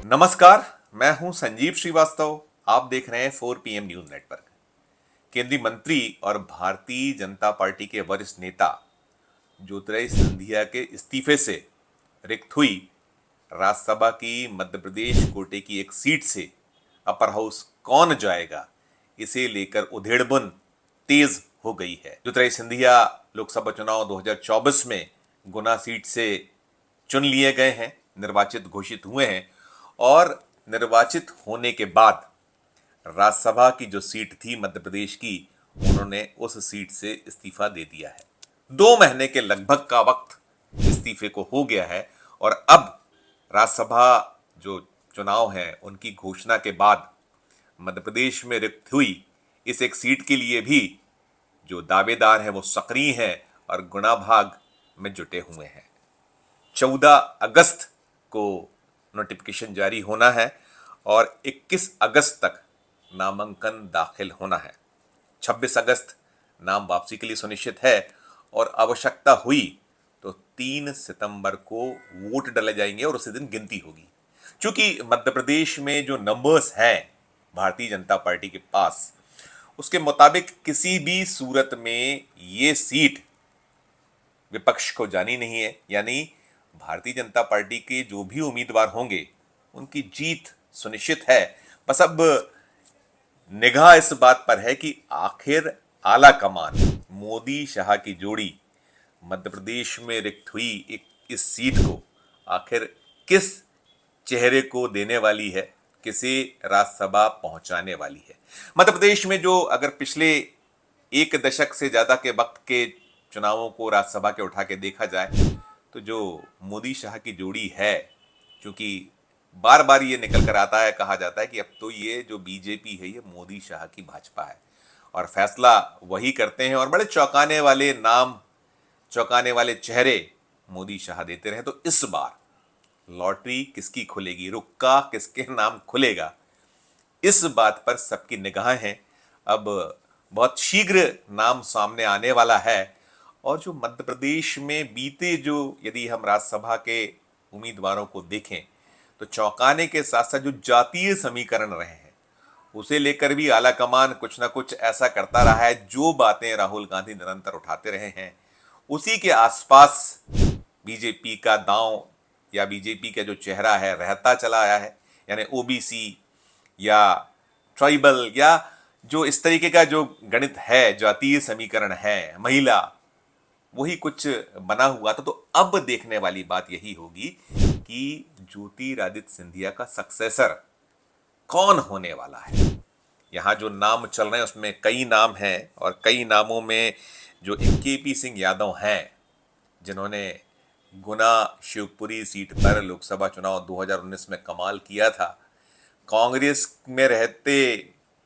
नमस्कार। मैं हूं संजीव श्रीवास्तव। आप देख रहे हैं 4 PM न्यूज नेटवर्क। केंद्रीय मंत्री और भारतीय जनता पार्टी के वरिष्ठ नेता ज्योतिरादित्य सिंधिया के इस्तीफे से रिक्त हुई राज्यसभा की मध्य प्रदेश कोटे की एक सीट से अपर हाउस कौन जाएगा, इसे लेकर उधेड़बुन तेज हो गई है। ज्योतिरादित्य सिंधिया लोकसभा चुनाव 2024 में गुना सीट से चुन लिए गए हैं, निर्वाचित घोषित हुए हैं और निर्वाचित होने के बाद राज्यसभा की जो सीट थी मध्य प्रदेश की, उन्होंने उस सीट से इस्तीफा दे दिया है। 2 महीने के लगभग का वक्त इस्तीफे को हो गया है और अब राज्यसभा जो चुनाव है उनकी घोषणा के बाद मध्य प्रदेश में रिक्त हुई इस एक सीट के लिए भी जो दावेदार हैं वो सक्रिय हैं और गुणा भाग में जुटे हुए हैं। 14 अगस्त को नोटिफिकेशन जारी होना है और 21 अगस्त तक नामांकन दाखिल होना है। 26 अगस्त नाम वापसी के लिए सुनिश्चित है और आवश्यकता हुई तो 3 सितंबर को वोट डाले जाएंगे और उसी दिन गिनती होगी। क्योंकि मध्य प्रदेश में जो नंबर्स हैं भारतीय जनता पार्टी के पास, उसके मुताबिक किसी भी सूरत में ये सीट विपक्ष को जानी नहीं है। यानी भारतीय जनता पार्टी के जो भी उम्मीदवार होंगे उनकी जीत सुनिश्चित है। बस अब निगाह इस बात पर है कि आखिर आला कमान मोदी शाह की जोड़ी मध्य प्रदेश में रिक्त हुई इस सीट को आखिर किस चेहरे को देने वाली है, किसे राज्यसभा पहुंचाने वाली है। मध्य प्रदेश में जो अगर पिछले 1 दशक से ज्यादा के वक्त के चुनावों को राज्यसभा के उठा के देखा जाए तो जो मोदी शाह की जोड़ी है, क्योंकि बार बार ये निकल कर आता है, कहा जाता है कि अब तो ये जो बीजेपी है ये मोदी शाह की भाजपा है और फैसला वही करते हैं और बड़े चौंकाने वाले नाम, चौंकाने वाले चेहरे मोदी शाह देते रहे। तो इस बार लॉटरी किसकी खुलेगी, रुक्का किसके नाम खुलेगा, इस बात पर सबकी निगाहें हैं। अब बहुत शीघ्र नाम सामने आने वाला है और जो मध्य प्रदेश में बीते जो यदि हम राज्यसभा के उम्मीदवारों को देखें तो चौंकाने के साथ साथ जो जातीय समीकरण रहे हैं उसे लेकर भी आला कमान कुछ ना कुछ ऐसा करता रहा है। जो बातें राहुल गांधी निरंतर उठाते रहे हैं उसी के आसपास बीजेपी का दांव या बीजेपी का जो चेहरा है रहता चला आया है। यानी ओबीसी या ट्राइबल या जो इस तरीके का जो गणित है, जातीय समीकरण है, महिला, वही कुछ बना हुआ था। तो अब देखने वाली बात यही होगी कि ज्योतिरादित्य सिंधिया का सक्सेसर कौन होने वाला है। यहां जो नाम चल रहे हैं उसमें कई नाम हैं और कई नामों में जो केपी सिंह यादव हैं, जिन्होंने गुना शिवपुरी सीट पर लोकसभा चुनाव 2019 में कमाल किया था। कांग्रेस में रहते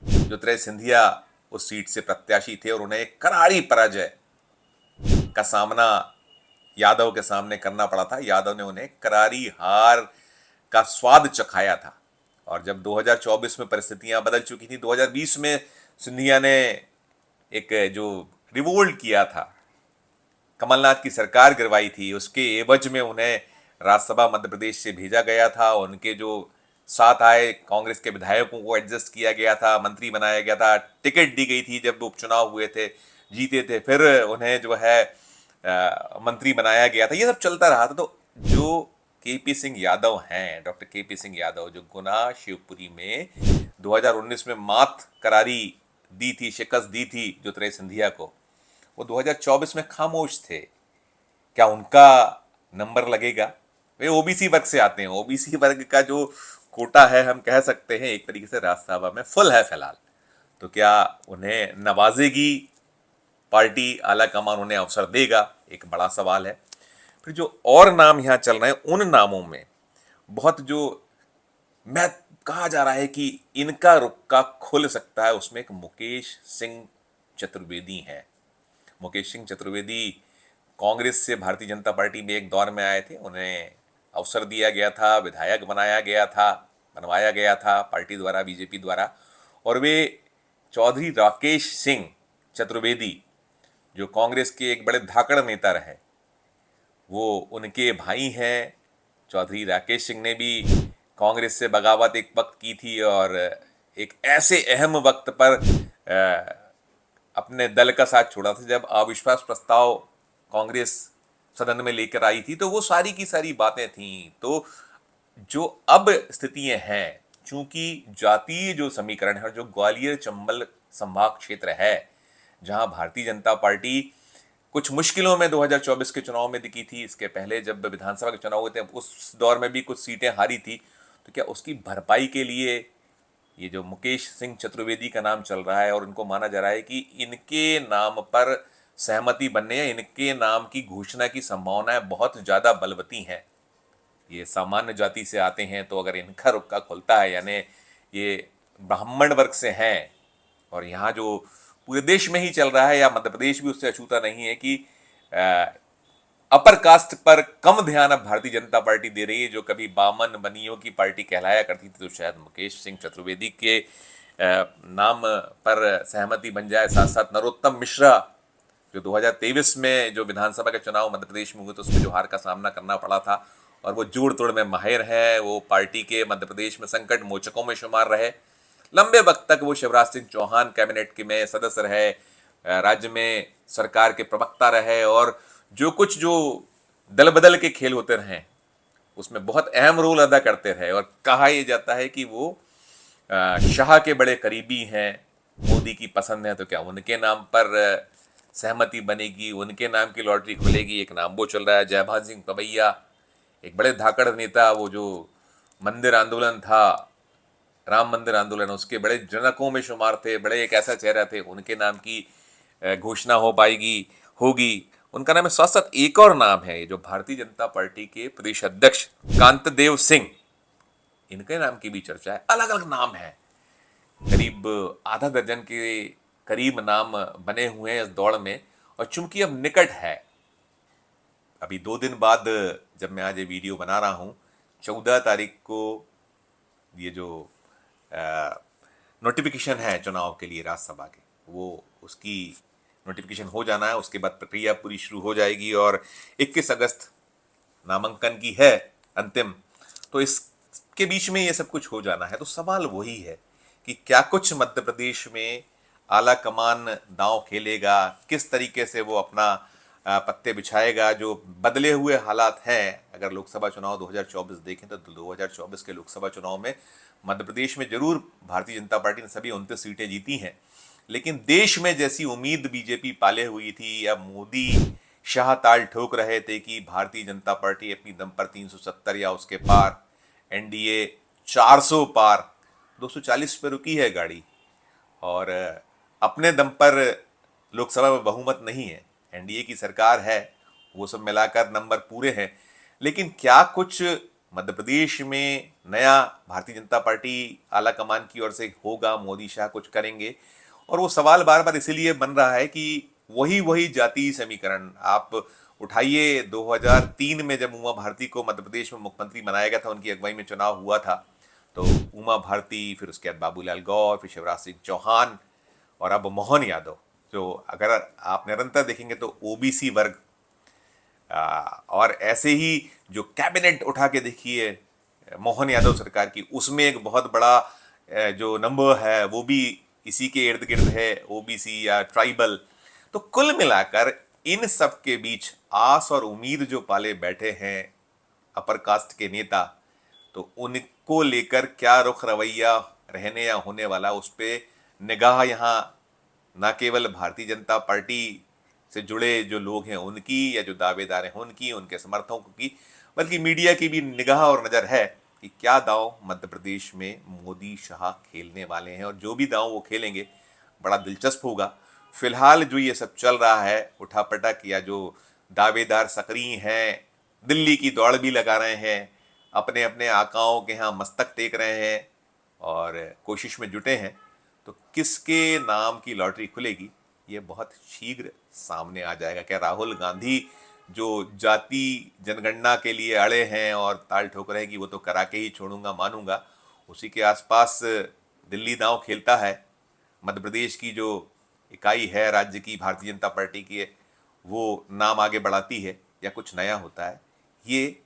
ज्योतिरादित्य सिंधिया उस सीट से प्रत्याशी थे और उन्हें करारी पराजय का सामना यादव के सामने करना पड़ा था। यादव ने उन्हें करारी हार का स्वाद चखाया था और जब 2024 में परिस्थितियां बदल चुकी थी, 2020 में सिंधिया ने एक जो रिवोल्ट किया था, कमलनाथ की सरकार गिरवाई थी, उसके एवज में उन्हें राज्यसभा मध्य प्रदेश से भेजा गया था। उनके जो साथ आए कांग्रेस के विधायकों को एडजस्ट किया गया था, मंत्री बनाया गया था, टिकट दी गई थी जब उपचुनाव हुए थे, जीते थे, फिर उन्हें जो है मंत्री बनाया गया था। ये सब चलता रहा था। तो जो केपी सिंह यादव हैं, डॉक्टर केपी सिंह यादव, जो गुना शिवपुरी में 2019 में मात करारी दी थी, शिकस्त दी थी ज्योतिरादित्य सिंधिया को, वो 2024 में खामोश थे। क्या उनका नंबर लगेगा? वे ओबीसी वर्ग से आते हैं। ओबीसी वर्ग का जो कोटा है, हम कह सकते हैं एक तरीके से राज्यसभा में फुल है फिलहाल। तो क्या उन्हें नवाजेगी पार्टी, आला कमान उन्हें अवसर देगा? एक बड़ा सवाल है। फिर जो और नाम यहां चल रहे हैं उन नामों में बहुत जो मैं कहा जा रहा है कि इनका रुक्का खुल सकता है, उसमें एक मुकेश सिंह चतुर्वेदी है। मुकेश सिंह चतुर्वेदी कांग्रेस से भारतीय जनता पार्टी में एक दौर में आए थे, उन्हें अवसर दिया गया था, विधायक बनाया गया था, बनवाया गया था पार्टी द्वारा, बीजेपी द्वारा। और वे चौधरी राकेश सिंह चतुर्वेदी जो कांग्रेस के एक बड़े धाकड़ नेता रहे, वो उनके भाई हैं। चौधरी राकेश सिंह ने भी कांग्रेस से बगावत एक वक्त की थी और एक ऐसे अहम वक्त पर अपने दल का साथ छोड़ा था जब अविश्वास प्रस्ताव कांग्रेस सदन में लेकर आई थी, तो वो सारी की सारी बातें थीं। तो जो अब स्थितियां हैं, चूंकि जातीय जो समीकरण है और जो ग्वालियर चंबल संभाग क्षेत्र है, जहां भारतीय जनता पार्टी कुछ मुश्किलों में 2024 के चुनाव में दिखी थी, इसके पहले जब विधानसभा के चुनाव हुए थे उस दौर में भी कुछ सीटें हारी थी, तो क्या उसकी भरपाई के लिए ये जो मुकेश सिंह चतुर्वेदी का नाम चल रहा है और इनको माना जा रहा है कि इनके नाम पर सहमति बनने या इनके नाम की घोषणा की संभावनाएं बहुत ज्यादा बलवती हैं। ये सामान्य जाति से आते हैं, तो अगर इनका रुक्का खुलता है, यानी ये ब्राह्मण वर्ग से हैं, और यहाँ जो पूरे देश में ही चल रहा है या मध्य प्रदेश भी उससे अछूता नहीं है कि अपर कास्ट पर कम ध्यान अब भारतीय जनता पार्टी दे रही है। जो कभी बामन बनियों की पार्र्टी कहलाया करती थी, तो शायद मुकेश सिंह चतुर्वेदी के नाम पर सहमति बन जाए। साथ साथ नरोत्तम मिश्रा, जो 2023 में जो विधानसभा के चुनाव मध्य प्रदेश में हुए तो उसमें जो हार का सामना करना पड़ा था, और वो जोड़ तोड़ में माहिर है, वो पार्टी के मध्य प्रदेश में संकट मोचकों में शुमार रहे। लंबे वक्त तक वो शिवराज सिंह चौहान कैबिनेट के में सदस्य रहे, राज्य में सरकार के प्रवक्ता रहे, और जो दल बदल के खेल होते रहे उसमें बहुत अहम रोल अदा करते रहे। और कहा यह जाता है कि वो शाह के बड़े करीबी हैं, मोदी की पसंद है, तो क्या उनके नाम पर सहमति बनेगी, उनके नाम की लॉटरी खुलेगी। एक नाम वो चल रहा है जयभान सिंह पवैया, एक बड़े धाकड़ नेता, वो जो मंदिर आंदोलन था, राम मंदिर आंदोलन, उसके बड़े जनकों में शुमार थे, बड़े एक ऐसा चेहरा थे, उनके नाम की घोषणा हो पाएगी, होगी। उनका नाम है। साथ साथ एक और नाम है, जो भारतीय जनता पार्टी के प्रदेश अध्यक्ष कांतदेव सिंह, इनके नाम की भी चर्चा है। अलग अलग नाम है, करीब आधा दर्जन के करीब नाम बने हुए हैं इस दौड़ में। और चूंकि अब निकट है, अभी 2 दिन बाद जब मैं आज ये वीडियो बना रहा हूं, 14 तारीख को ये जो नोटिफिकेशन है चुनाव के लिए राज्यसभा के, वो उसकी नोटिफिकेशन हो जाना है। उसके बाद प्रक्रिया पूरी शुरू हो जाएगी और 21 अगस्त नामांकन की है अंतिम। तो इसके बीच में ये सब कुछ हो जाना है। तो सवाल वही है कि क्या कुछ मध्य प्रदेश में आला कमान दांव खेलेगा, किस तरीके से वो अपना पत्ते बिछाएगा। जो बदले हुए हालात हैं, अगर लोकसभा चुनाव 2024 देखें तो 2024 के लोकसभा चुनाव में मध्य प्रदेश में जरूर भारतीय जनता पार्टी ने सभी 29 सीटें जीती हैं, लेकिन देश में जैसी उम्मीद बीजेपी पाले हुई थी, या मोदी शाह ताल ठोक रहे थे कि भारतीय जनता पार्टी अपनी दम पर 370 या उसके पार, एनडीए 400 पार, 240 पे रुकी है गाड़ी, और अपने दम पर लोकसभा में बहुमत नहीं है, एनडीए की सरकार है, वो सब मिलाकर नंबर पूरे हैं। लेकिन क्या कुछ मध्य प्रदेश में नया भारतीय जनता पार्टी आला कमान की ओर से होगा, मोदी शाह कुछ करेंगे? और वो सवाल बार बार इसीलिए बन रहा है कि वही जातीय समीकरण आप उठाइए। 2003 में जब उमा भारती को मध्य प्रदेश में मुख्यमंत्री बनाया गया था, उनकी अगुवाई में चुनाव हुआ था, तो उमा भारती, फिर उसके बाद बाबूलाल गौर, फिर शिवराज सिंह चौहान, और अब मोहन यादव, जो अगर आप निरंतर देखेंगे तो ओबीसी वर्ग, और ऐसे ही जो कैबिनेट उठा के देखिए मोहन यादव सरकार की, उसमें एक बहुत बड़ा जो नंबर है वो भी इसी के इर्द गिर्द है, ओबीसी या ट्राइबल। तो कुल मिलाकर इन सब के बीच आस और उम्मीद जो पाले बैठे हैं अपर कास्ट के नेता, तो उनको लेकर क्या रुख रवैया रहने या होने वाला, उस पर निगाह यहाँ न केवल भारतीय जनता पार्टी से जुड़े जो लोग हैं उनकी, या जो दावेदार हैं उनकी, उनके समर्थकों की, बल्कि मीडिया की भी निगाह और नज़र है कि क्या दांव मध्य प्रदेश में मोदी शाह खेलने वाले हैं। और जो भी दांव वो खेलेंगे बड़ा दिलचस्प होगा। फिलहाल जो ये सब चल रहा है उठापटक, या जो दावेदार सक्रिय हैं, दिल्ली की दौड़ भी लगा रहे हैं, अपने अपने आकाओं के यहाँ मस्तक टेक रहे हैं और कोशिश में जुटे हैं, तो किसके नाम की लॉटरी खुलेगी ये बहुत शीघ्र सामने आ जाएगा। क्या राहुल गांधी, जो जाति जनगणना के लिए अड़े हैं और ताल ठोक रहे हैं कि वो तो करा के ही छोड़ूंगा मानूंगा, उसी के आसपास दिल्ली दांव खेलता है, मध्य प्रदेश की जो इकाई है राज्य की भारतीय जनता पार्टी की, वो नाम आगे बढ़ाती है, या कुछ नया होता है, ये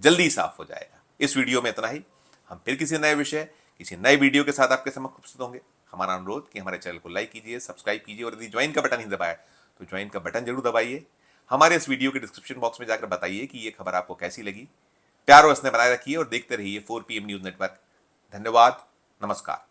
जल्दी साफ हो जाएगा। इस वीडियो में इतना ही। हम फिर किसी नए विषय, किसी नए वीडियो के साथ आपके समक्ष उपस्थित होंगे। हमारा अनुरोध कि हमारे चैनल को लाइक कीजिए, सब्सक्राइब कीजिए और यदि ज्वाइन का बटन नहीं दबाया तो ज्वाइन का बटन जरूर दबाइए। हमारे इस वीडियो के डिस्क्रिप्शन बॉक्स में जाकर बताइए कि ये खबर आपको कैसी लगी। प्यार और स्नेह बनाए रखिए और देखते रहिए 4 PM न्यूज नेटवर्क। धन्यवाद, नमस्कार।